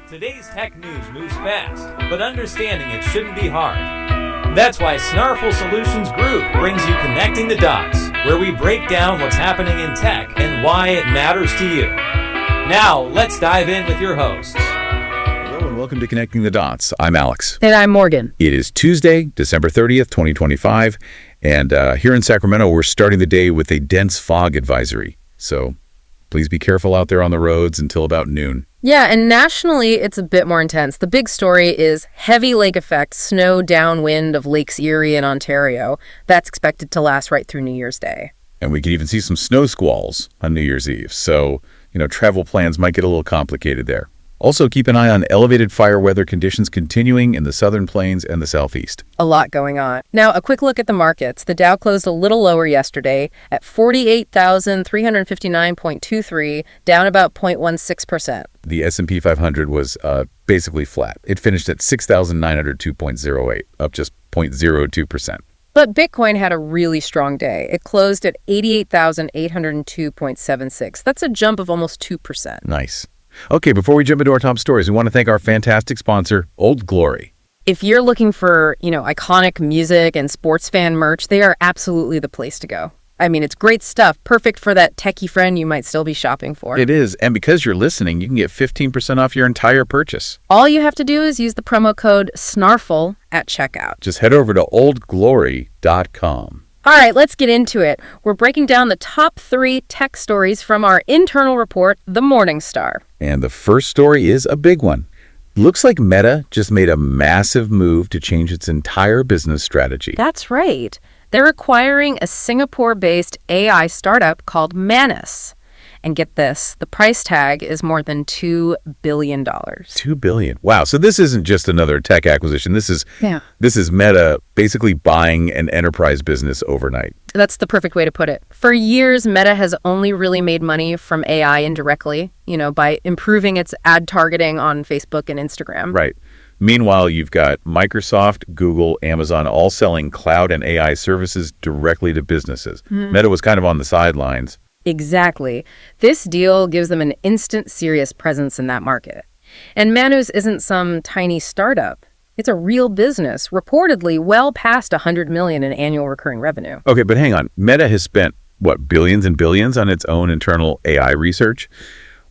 Today's tech news moves fast, but understanding it shouldn't be hard. That's why Snarful Solutions Group brings you Connecting the Dots, where we break down what's happening in tech and why it matters to you. Now, let's dive in with your hosts. Hello and welcome to Connecting the Dots. I'm Alex. And I'm Morgan. It is Tuesday, December 30th, 2025, and here in Sacramento, we're starting the day with a dense fog advisory. So please be careful out there on the roads until about noon. Yeah, and nationally, it's a bit more intense. The big story is heavy lake effect, snow downwind of Lakes Erie in Ontario. That's expected to last right through New Year's Day. And we could even see some snow squalls on New Year's Eve. So, travel plans might get a little complicated there. Also, keep an eye on elevated fire weather conditions continuing in the southern plains and the southeast. A lot going on. Now, a quick look at the markets. The Dow closed a little lower yesterday at 48,359.23, down about 0.16%. The S&P 500 was basically flat. It finished at 6,902.08, up just 0.02%. But Bitcoin had a really strong day. It closed at 88,802.76. That's a jump of almost 2%. Nice. Okay, before we jump into our top stories, we want to thank our fantastic sponsor, Old Glory. If you're looking for, iconic music and sports fan merch, they are absolutely the place to go. I mean, it's great stuff, perfect for that techie friend you might still be shopping for. It is, and because you're listening, you can get 15% off your entire purchase. All you have to do is use the promo code SNARFL at checkout. Just head over to oldglory.com. All right, let's get into it. We're breaking down the top 3 tech stories from our internal report, The Morningstar. And the first story is a big one. Looks like Meta just made a massive move to change its entire business strategy. That's right. They're acquiring a Singapore-based AI startup called Manus. And get this, the price tag is more than $2 billion. $2 billion. Wow. So this isn't just another tech acquisition. This is Meta basically buying an enterprise business overnight. That's the perfect way to put it. For years, Meta has only really made money from AI indirectly, by improving its ad targeting on Facebook and Instagram. Right. Meanwhile, you've got Microsoft, Google, Amazon all selling cloud and AI services directly to businesses. Meta was kind of on the sidelines. Exactly. This deal gives them an instant serious presence in that market. And Manus isn't some tiny startup. It's a real business, reportedly well past $100 million in annual recurring revenue. Okay, but hang on. Meta has spent, billions and billions on its own internal AI research?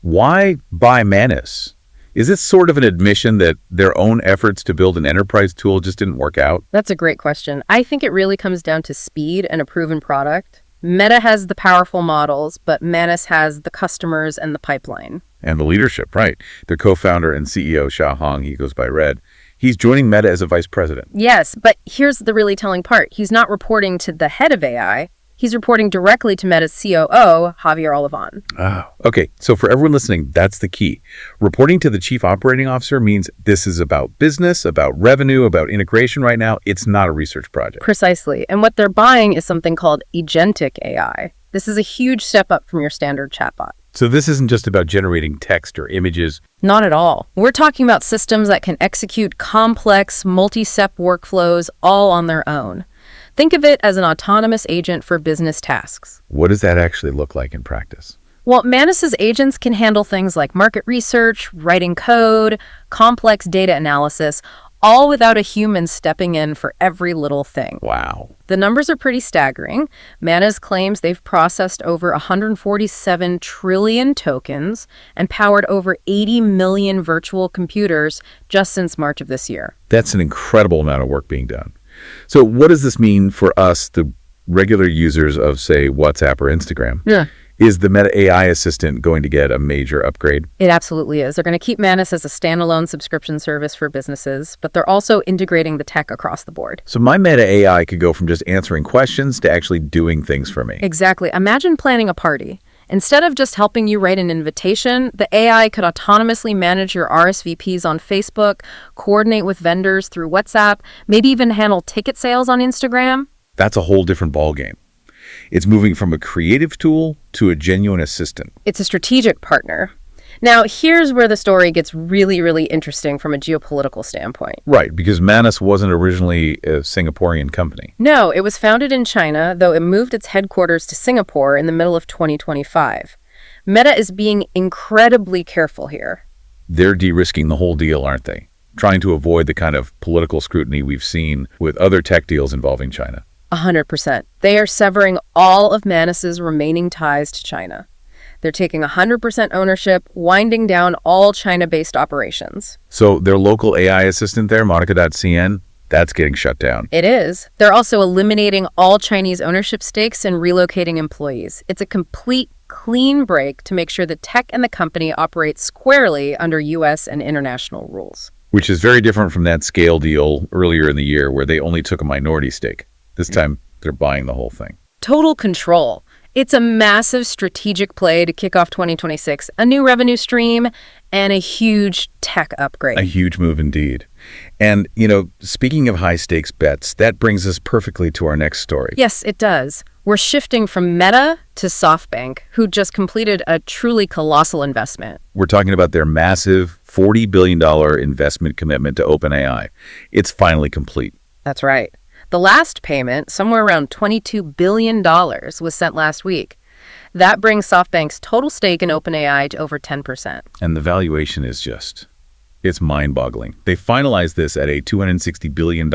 Why buy Manus? Is this sort of an admission that their own efforts to build an enterprise tool just didn't work out? That's a great question. I think it really comes down to speed and a proven product. Meta has the powerful models, but Manus has the customers and the pipeline. And the leadership, right. Their co-founder and CEO, Xia Hong, he goes by Red. He's joining Meta as a vice president. Yes, but here's the really telling part. He's not reporting to the head of AI. He's reporting directly to Meta's COO, Javier Olivan. Oh, okay. So for everyone listening, that's the key. Reporting to the chief operating officer means this is about business, about revenue, about integration right now. It's not a research project. Precisely. And what they're buying is something called agentic AI. This is a huge step up from your standard chatbot. So this isn't just about generating text or images. Not at all. We're talking about systems that can execute complex, multi-step workflows all on their own. Think of it as an autonomous agent for business tasks. What does that actually look like in practice? Well, Manus's agents can handle things like market research, writing code, complex data analysis, all without a human stepping in for every little thing. Wow. The numbers are pretty staggering. Manus claims they've processed over 147 trillion tokens and powered over 80 million virtual computers just since March of this year. That's an incredible amount of work being done. So what does this mean for us, the regular users of, say, WhatsApp or Instagram? Yeah. Is the Meta AI assistant going to get a major upgrade? It absolutely is. They're going to keep Manus as a standalone subscription service for businesses, but they're also integrating the tech across the board. So my Meta AI could go from just answering questions to actually doing things for me. Exactly. Imagine planning a party. Instead of just helping you write an invitation, the AI could autonomously manage your RSVPs on Facebook, coordinate with vendors through WhatsApp, maybe even handle ticket sales on Instagram. That's a whole different ballgame. It's moving from a creative tool to a genuine assistant. It's a strategic partner. Now, here's where the story gets really, really interesting from a geopolitical standpoint. Right, because Manus wasn't originally a Singaporean company. No, it was founded in China, though it moved its headquarters to Singapore in the middle of 2025. Meta is being incredibly careful here. They're de-risking the whole deal, aren't they? Trying to avoid the kind of political scrutiny we've seen with other tech deals involving China. 100%. They are severing all of Manus's remaining ties to China. They're taking 100% ownership, winding down all China-based operations. So their local AI assistant there, Monica.cn, that's getting shut down. It is. They're also eliminating all Chinese ownership stakes and relocating employees. It's a complete clean break to make sure the tech and the company operate squarely under U.S. and international rules. Which is very different from that scale deal earlier in the year where they only took a minority stake. This time, they're buying the whole thing. Total control. It's a massive strategic play to kick off 2026, a new revenue stream, and a huge tech upgrade. A huge move indeed. And, speaking of high-stakes bets, that brings us perfectly to our next story. Yes, it does. We're shifting from Meta to SoftBank, who just completed a truly colossal investment. We're talking about their massive $40 billion investment commitment to OpenAI. It's finally complete. That's right. The last payment, somewhere around $22 billion, was sent last week. That brings SoftBank's total stake in OpenAI to over 10%. And the valuation is it's mind-boggling. They finalized this at a $260 billion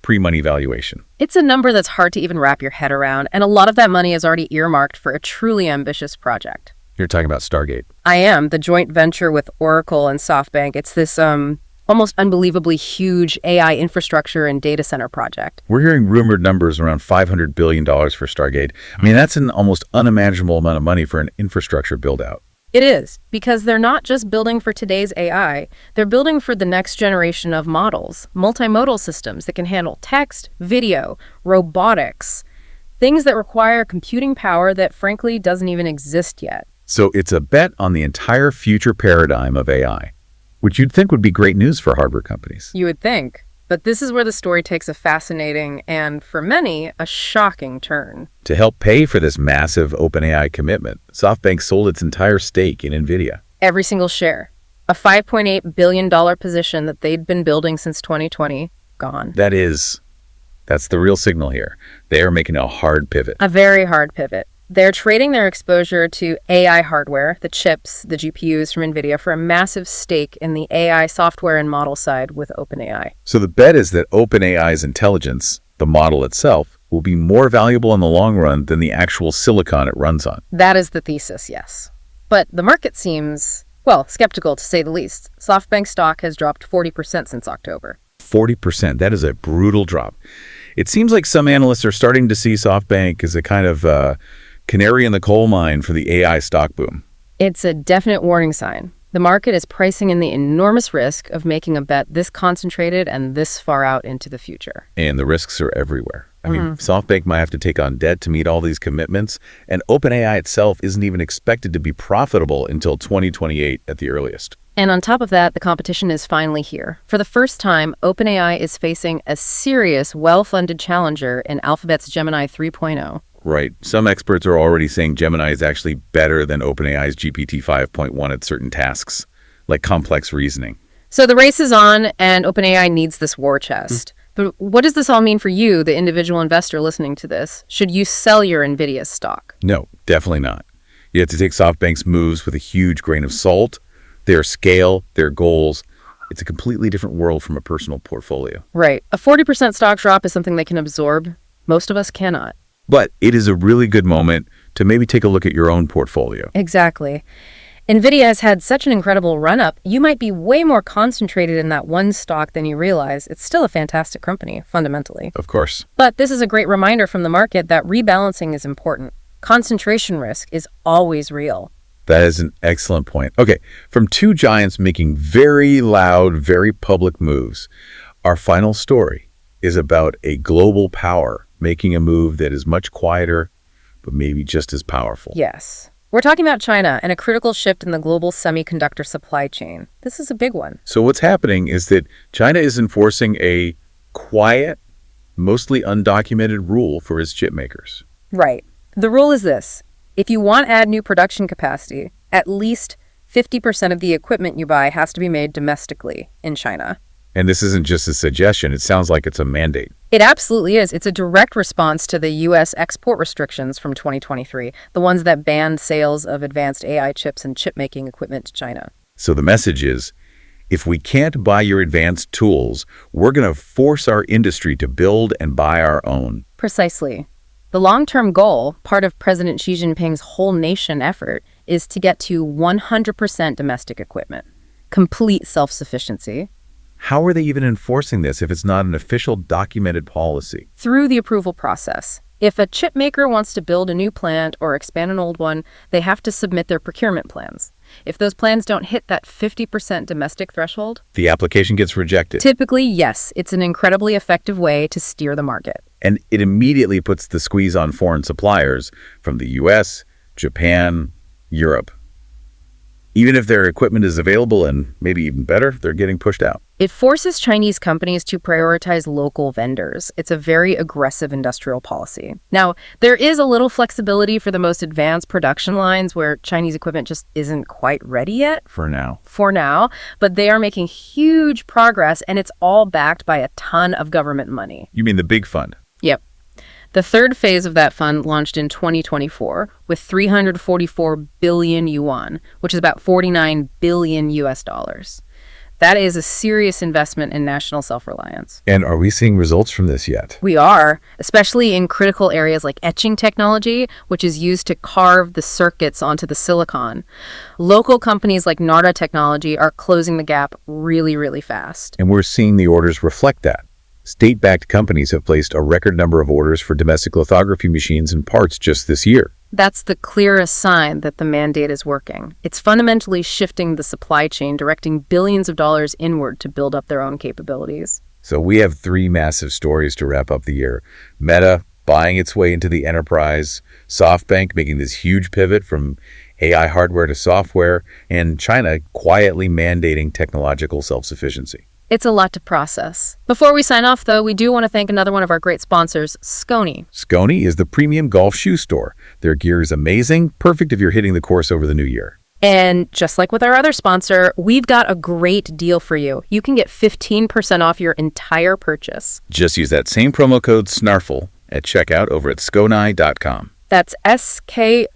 pre-money valuation. It's a number that's hard to even wrap your head around, and a lot of that money is already earmarked for a truly ambitious project. You're talking about Stargate. I am. The joint venture with Oracle and SoftBank. It's this almost unbelievably huge AI infrastructure and data center project. We're hearing rumored numbers around $500 billion for Stargate. I mean, that's an almost unimaginable amount of money for an infrastructure build-out. It is, because they're not just building for today's AI, they're building for the next generation of models, multimodal systems that can handle text, video, robotics, things that require computing power that frankly doesn't even exist yet. So it's a bet on the entire future paradigm of AI, which you'd think would be great news for hardware companies. You would think. But this is where the story takes a fascinating and, for many, a shocking turn. To help pay for this massive OpenAI commitment, SoftBank sold its entire stake in Nvidia. Every single share. A $5.8 billion position that they'd been building since 2020, gone. That's the real signal here. They are making a hard pivot. A very hard pivot. They're trading their exposure to AI hardware, the chips, the GPUs from Nvidia, for a massive stake in the AI software and model side with OpenAI. So the bet is that OpenAI's intelligence, the model itself, will be more valuable in the long run than the actual silicon it runs on. That is the thesis, yes. But the market seems, skeptical to say the least. SoftBank stock has dropped 40% since October. 40%. That is a brutal drop. It seems like some analysts are starting to see SoftBank as a kind of canary in the coal mine for the AI stock boom. It's a definite warning sign. The market is pricing in the enormous risk of making a bet this concentrated and this far out into the future. And the risks are everywhere. I mean, SoftBank might have to take on debt to meet all these commitments, and OpenAI itself isn't even expected to be profitable until 2028 at the earliest. And on top of that, the competition is finally here. For the first time, OpenAI is facing a serious, well-funded challenger in Alphabet's Gemini 3.0. Right. Some experts are already saying Gemini is actually better than OpenAI's GPT 5.1 at certain tasks, like complex reasoning. So the race is on, and OpenAI needs this war chest. But what does this all mean for you, the individual investor listening to this? Should you sell your Nvidia stock? No, definitely not. You have to take SoftBank's moves with a huge grain of salt. Their scale, their goals. It's a completely different world from a personal portfolio. Right. A 40% stock drop is something they can absorb. Most of us cannot. But it is a really good moment to maybe take a look at your own portfolio. Exactly. Nvidia has had such an incredible run-up, you might be way more concentrated in that one stock than you realize. It's still a fantastic company, fundamentally. Of course. But this is a great reminder from the market that rebalancing is important. Concentration risk is always real. That is an excellent point. Okay, from two giants making very loud, very public moves, our final story is about a global power making a move that is much quieter, but maybe just as powerful. Yes. We're talking about China and a critical shift in the global semiconductor supply chain. This is a big one. So what's happening is that China is enforcing a quiet, mostly undocumented rule for its chip makers. Right. The rule is this. If you want to add new production capacity, at least 50% of the equipment you buy has to be made domestically in China. And this isn't just a suggestion. It sounds like it's a mandate. It absolutely is. It's a direct response to the U.S. export restrictions from 2023, the ones that banned sales of advanced AI chips and chip-making equipment to China. So the message is, if we can't buy your advanced tools, we're going to force our industry to build and buy our own. Precisely. The long-term goal, part of President Xi Jinping's whole nation effort, is to get to 100% domestic equipment, complete self-sufficiency. How are they even enforcing this if it's not an official documented policy? Through the approval process. If a chip maker wants to build a new plant or expand an old one, they have to submit their procurement plans. If those plans don't hit that 50% domestic threshold, The application gets rejected. typically, yes, it's an incredibly effective way to steer the market. And it immediately puts the squeeze on foreign suppliers from the US, Japan, Europe. Even if their equipment is available and maybe even better, they're getting pushed out. It forces Chinese companies to prioritize local vendors. It's a very aggressive industrial policy. Now, there is a little flexibility for the most advanced production lines where Chinese equipment just isn't quite ready yet. For now. But they are making huge progress, and it's all backed by a ton of government money. You mean the big fund? Yep. The third phase of that fund launched in 2024 with 344 billion yuan, which is about 49 billion US dollars. That is a serious investment in national self-reliance. And are we seeing results from this yet? We are, especially in critical areas like etching technology, which is used to carve the circuits onto the silicon. Local companies like Narda Technology are closing the gap really, really fast. And we're seeing the orders reflect that. State-backed companies have placed a record number of orders for domestic lithography machines and parts just this year. That's the clearest sign that the mandate is working. It's fundamentally shifting the supply chain, directing billions of dollars inward to build up their own capabilities. So we have three massive stories to wrap up the year. Meta buying its way into the enterprise, SoftBank making this huge pivot from AI hardware to software, and China quietly mandating technological self-sufficiency. It's a lot to process. Before we sign off, though, we do want to thank another one of our great sponsors, Scrutiny. Scrutiny is the premium golf shoe store. Their gear is amazing, perfect if you're hitting the course over the new year. And just like with our other sponsor, we've got a great deal for you. You can get 15% off your entire purchase. Just use that same promo code SNARFL at checkout over at scrutiny.com. That's SKONI.com.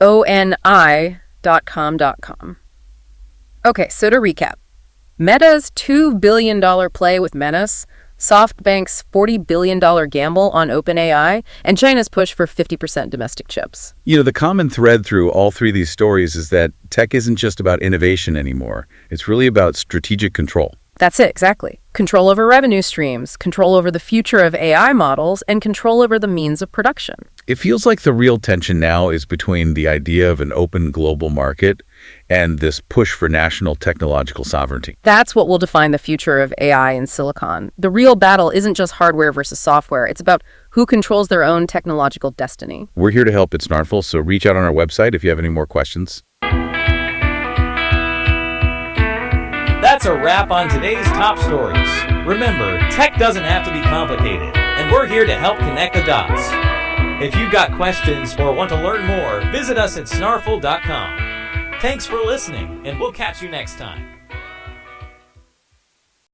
Okay, so to recap. Meta's $2 billion play with Menace, SoftBank's $40 billion gamble on OpenAI, and China's push for 50% domestic chips. You know, the common thread through all three of these stories is that tech isn't just about innovation anymore. It's really about strategic control. That's it, exactly. Control over revenue streams, control over the future of AI models, and control over the means of production. It feels like the real tension now is between the idea of an open global market and this push for national technological sovereignty. That's what will define the future of AI in silicon. The real battle isn't just hardware versus software. It's about who controls their own technological destiny. We're here to help at Snarful, so reach out on our website if you have any more questions. That's a wrap on today's top stories. Remember, tech doesn't have to be complicated, and we're here to help connect the dots. If you've got questions or want to learn more, visit us at snarful.com. Thanks for listening, and we'll catch you next time.